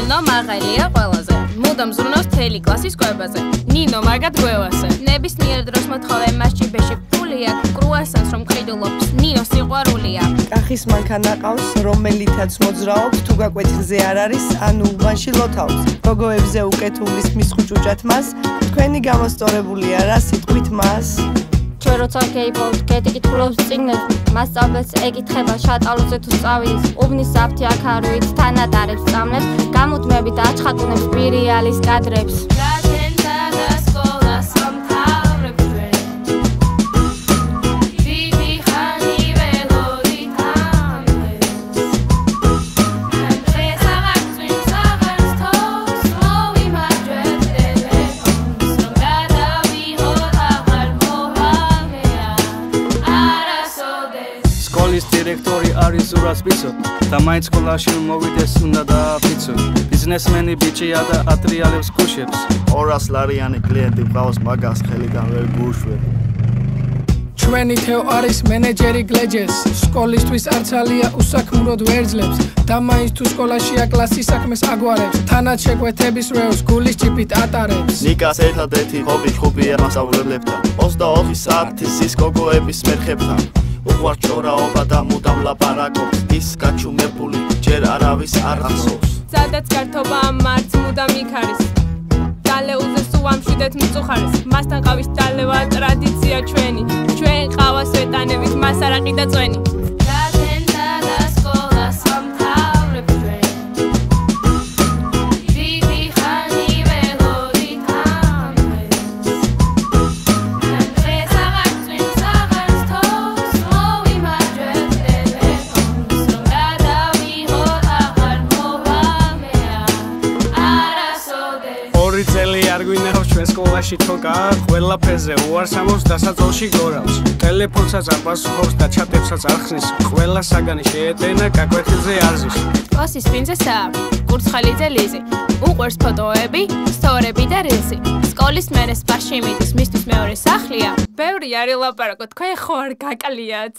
ნინო მაღალია ყველაზე. მუდამ ზრუნავს მთელი კლასის კვებაზე. ნინო მაგად გვევასე. ნებისმიერ დროს მოთხოვე მას ჭიბეში ფული აქვს. კრუასანს რომ ყიდულობს, ნინო სიყვარულია. კახის მანქანა ყავს, რომელითაც მოძრაობს, თუ გაკვეთილზე არ არის, ანუ უბანში ლოთავს. გოგოებზე უკეთულის მის ხუჭუჭად მას, თქვენი გამოსწორებულია რა სიტყვით მას? ჩვენ როცა გეიპოვთ, გეტიკითხულობს წიგნებს, მას სწავლებს ეკითხება შატალოზე თუ სწავლის, უბნის საფთი აქ არ ვით, თან ატარებს სწავლებს, გამუდმებით აჩხატუნებს პირიალის კადრებს. სკოლის დირექტორი არის ზურას ბიცო და მაინც სკოლაში მოვიდეს უნდა დააფიცო. ბიზნესმენი ბიჭია და ატრიალებს კუშებს. 200 ლარიანი კლიენტი ყავს, მაგას ხელიდან ვერ გუშვებ. ჩვენი თეო არის მენეჯერი გლეჯეს, სკოლისთვის არც ალია უსაქმროდ ვერძლებს და მაინც თუ სკოლაშია კლასის საქმეს აგვარებს, თანაც შეკვეთების რევს გულის ჭიპით ატარებს. ნიკას ერთადერთი ჰობი ხუბია მასწავლებლებთან, 24 საათი ზის გოგოების მერხებთან. უყვარს ჭორაობა და მუდამ ლაპარაკობს, ის გაჩუმებული ჯერ არავის არ ახსოვს. სადაც გართობა ამ მარც მუდამ იქ არის. დალეუზე სულ ამშვიდეთ მწუხარეს, მასთან ყავის დალევა ტრადიცია ჩვენი. ჩვენ ყავას ვეტანებით, მას არ აყიდა წვენი. ორი წელი არ გვინახავს ჩვენ სკოლაში თოკა, ყველაფერზე უარს ამბობს დასაწყალში გორავს. ტელეფონსაც არ პასუხობს და ჩატებსაც არ ხსნის, ყველა საგანი შეეტენა გაკვეთილზე არზის. კლასის პრინცესაა კურცხალიძე ლიზი. უყვარს ფოტოები, სტორები და rilsი. სკოლის მერე სპაში მიდის, მისთვის მეორე სახლია. ბევრი არ ელაპარაკო, თქვენ ხო არ გაკლიათ?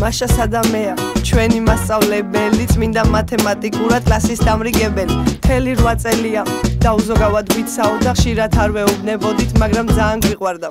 მაშა სადამეა, ჩვენი მასწავლებელი, წმინდა მათემატიკურად კლასის დამრიგებელი. მთელი 8 წელია, დაუზოგავად ვიცაო და ხშირად არ ვეუბნებოდით, მაგრამ ძალიან გვიყვარდა.